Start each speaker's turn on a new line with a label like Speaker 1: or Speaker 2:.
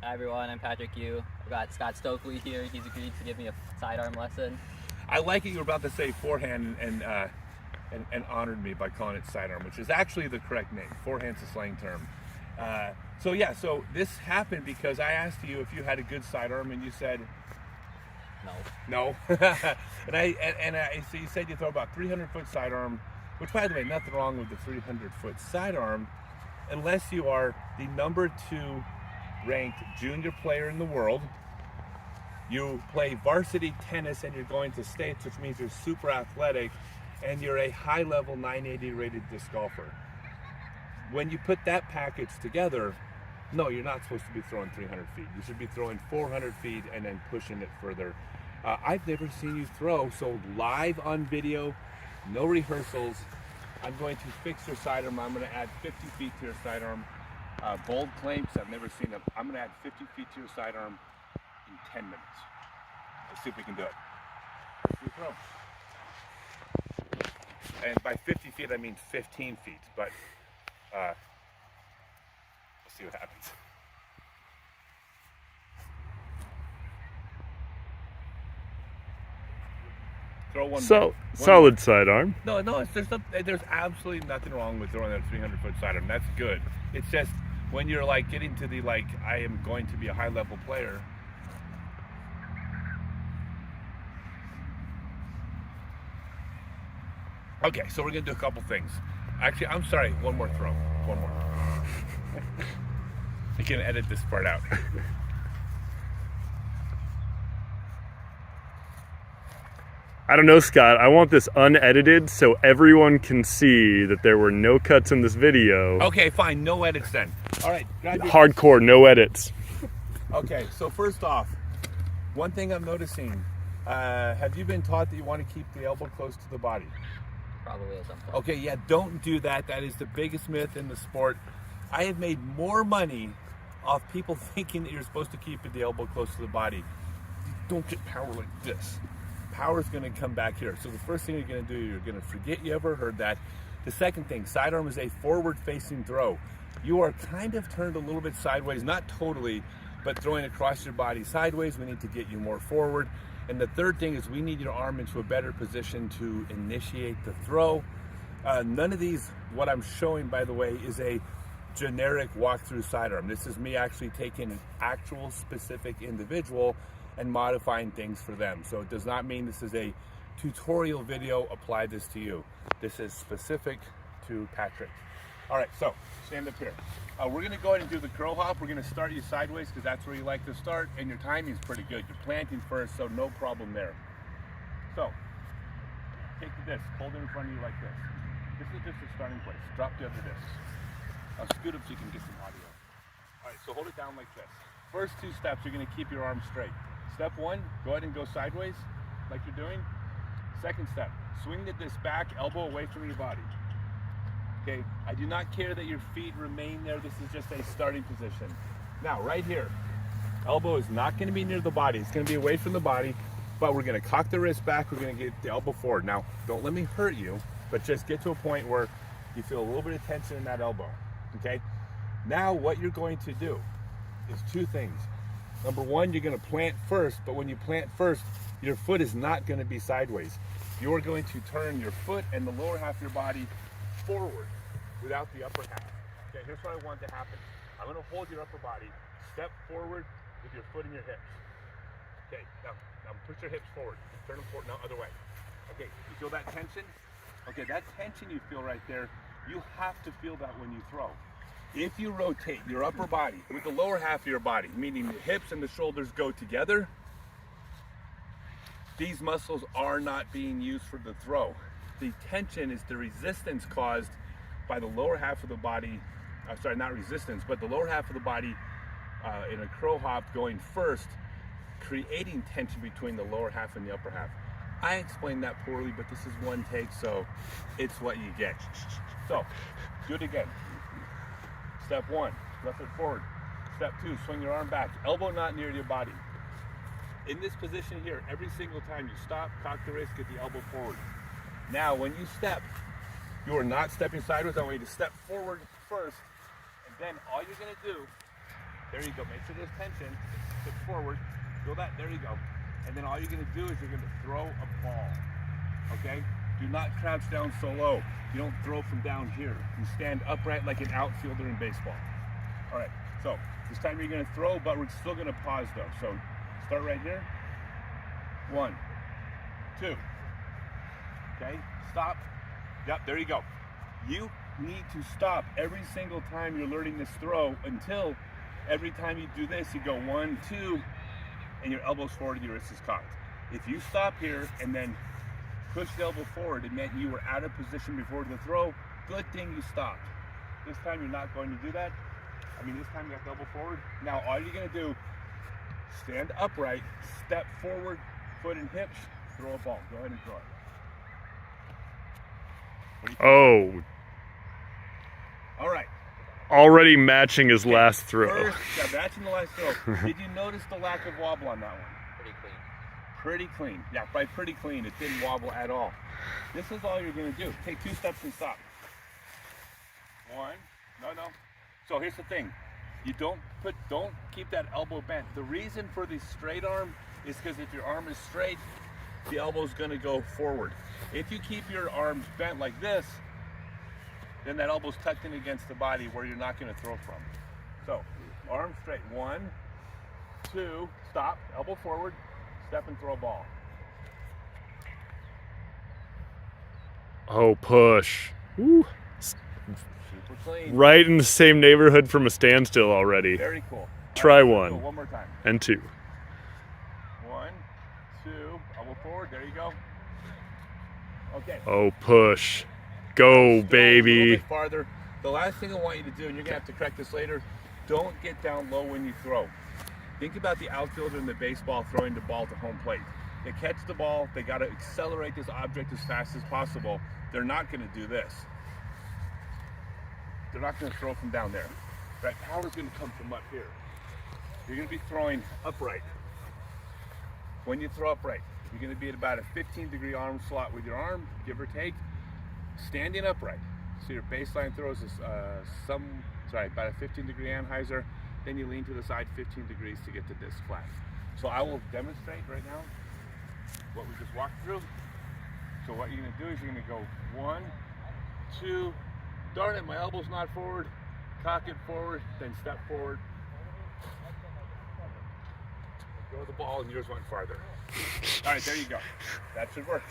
Speaker 1: Hi everyone, I'm Patrick Yu. I've got Scott Stokely here. He's agreed to give me a sidearm lesson.
Speaker 2: I like it you were about to say forehand and honored me by calling it sidearm, which is actually the correct name. Forehand's a slang term. So this happened because I asked you if you had a good sidearm, and you said
Speaker 1: No.
Speaker 2: So you said you throw about 300-foot sidearm, which, by the way, nothing wrong with the 300-foot sidearm, unless you are the number 2 ranked junior player in the world. You play varsity tennis and you're going to states, which means you're super athletic, and you're a high-level 980 rated disc golfer. When you put that package together, no, you're not supposed to be throwing 300 feet. You should be throwing 400 feet and then pushing it further. I've never seen you throw, so live on video, no rehearsals. I'm going to fix your sidearm. I'm going to add 50 feet to your sidearm. Bold claims, I've never seen them. I'm going to add 50 feet to your sidearm in 10 minutes. Let's see if we can do it. Let's do throw. And by 50 feet, I mean 15 feet, but we'll see what happens. Throw one.
Speaker 3: Solid sidearm.
Speaker 2: No, there's absolutely nothing wrong with throwing that 300-foot sidearm. That's good. It's just when you're like getting to the I am going to be a high-level player. Okay, so we're gonna do a couple things. Actually, I'm sorry. One more throw. One more. I can edit this part out.
Speaker 3: I don't know, Scott. I want this unedited so everyone can see that there were no cuts in this video.
Speaker 2: Okay, fine. No edits then. All right.
Speaker 3: Hardcore, no edits.
Speaker 2: Okay, so first off, one thing I'm noticing, have you been taught that you want to keep the elbow close to the body?
Speaker 1: Probably at some point.
Speaker 2: Okay, yeah, don't do that. That is the biggest myth in the sport. I have made more money off people thinking that you're supposed to keep the elbow close to the body. You don't get power like this. Power is going to come back here. So the first thing you're going to do, you're going to forget you ever heard that. The second thing, sidearm is a forward-facing throw. You are kind of turned a little bit sideways, not totally, but throwing across your body sideways. We need to get you more forward. And the third thing is we need your arm into a better position to initiate the throw. None of these, what I'm showing, by the way, is a generic walkthrough sidearm. This is me actually taking an actual specific individual and modifying things for them. So it does not mean this is a tutorial video, apply this to you. This is specific to Patrick. All right, so stand up here. We're gonna go ahead and do the curl hop. We're gonna start you sideways because that's where you like to start, and your timing is pretty good. You're planting first, so no problem there. So, take the disc, hold it in front of you like this. This is just a starting place. Drop the other disc. I'll scoot up so you can get some audio. All right, so hold it down like this. First 2 steps, you're gonna keep your arm straight. Step 1, go ahead and go sideways, like you're doing. Second step, swing the disc back, elbow away from your body. Okay, I do not care that your feet remain there. This is just a starting position. Now, right here, elbow is not going to be near the body. It's going to be away from the body, but we're going to cock the wrist back. We're going to get the elbow forward. Now, don't let me hurt you, but just get to a point where you feel a little bit of tension in that elbow. Okay, now what you're going to do is 2 things. Number 1, you're going to plant first, but when you plant first, your foot is not going to be sideways. You're going to turn your foot and the lower half of your body forward without the upper half. Okay, here's what I want to happen. I'm going to hold your upper body, step forward with your foot and your hips. Okay, now push your hips forward, turn them forward, now other way. Okay, you feel that tension? Okay, that tension you feel right there, you have to feel that when you throw. If you rotate your upper body with the lower half of your body, meaning the hips and the shoulders go together, these muscles are not being used for the throw. The tension is the resistance caused by the lower half of the body, not resistance, but the lower half of the body in a curl hop going first, creating tension between the lower half and the upper half. I explained that poorly, but this is one take, so it's what you get. So, do it again. Step 1, left foot forward. Step 2, swing your arm back. Elbow not near your body. In this position here, every single time you stop, cock the wrist, get the elbow forward. Now, when you step, you are not stepping sideways. I want you to step forward first, and then all you're going to do There you go. Make sure there's tension. Tip forward. Feel that. There you go. And then all you're going to do is you're going to throw a ball. Okay? Do not crouch down so low. You don't throw from down here. You stand upright like an outfielder in baseball. All right. So this time you're going to throw, but we're still going to pause though. So start right here. 1, 2. Okay? Stop. Yep. There you go. You need to stop every single time you're learning this throw until every time you do this, you go 1, 2, and your elbow's forward and your wrist is cocked. If you stop here and then push the elbow forward, it meant you were out of position before the throw. Good thing you stopped. This time you're not going to do that. This time you got the elbow forward. Now all you're gonna do, stand upright, step forward, foot and hips, throw a ball. Go ahead and throw it.
Speaker 3: Oh.
Speaker 2: All right.
Speaker 3: Already matching his last throw.
Speaker 2: First, yeah, matching the last throw. Did you notice the lack of wobble on that one?
Speaker 1: Pretty clean.
Speaker 2: Pretty clean. Yeah, by pretty clean, it didn't wobble at all. This is all you're gonna do. Take 2 steps and stop. 1, no. So here's the thing. You don't keep that elbow bent. The reason for the straight arm is because if your arm is straight, the elbow's gonna go forward. If you keep your arms bent like this, then that elbow's tucked in against the body where you're not gonna throw from. So, arm straight. 1, 2, stop, elbow forward, step and throw a ball.
Speaker 3: Oh, push. Woo.
Speaker 2: Super clean.
Speaker 3: Right in the same neighborhood from a standstill already.
Speaker 2: Very cool.
Speaker 3: Try
Speaker 2: All right,
Speaker 3: one.
Speaker 2: cool. One more time.
Speaker 3: And 2.
Speaker 2: 1, 2, elbow forward, there you go. Okay.
Speaker 3: Oh, push. Go,
Speaker 2: Still a little
Speaker 3: baby.
Speaker 2: bit farther. The last thing I want you to do, and you're gonna have to correct this later, don't get down low when you throw. Think about the outfielder in the baseball throwing the ball to home plate. They catch the ball, they gotta accelerate this object as fast as possible. They're not gonna do this. They're not gonna throw from down there. Right, power's gonna come from up here. You're gonna be throwing upright. When you throw upright, you're gonna be at about a 15-degree arm slot with your arm, give or take. Standing upright. So your baseline throws is about a 15-degree Anheuser. Then you lean to the side 15 degrees to get the disc flat. So I will demonstrate right now what we just walked through. So what you're gonna do is you're gonna go 1, 2, darn it, my elbow's not forward, cock it forward, then step forward. Throw the ball and yours went farther. All right, there you go. That should work.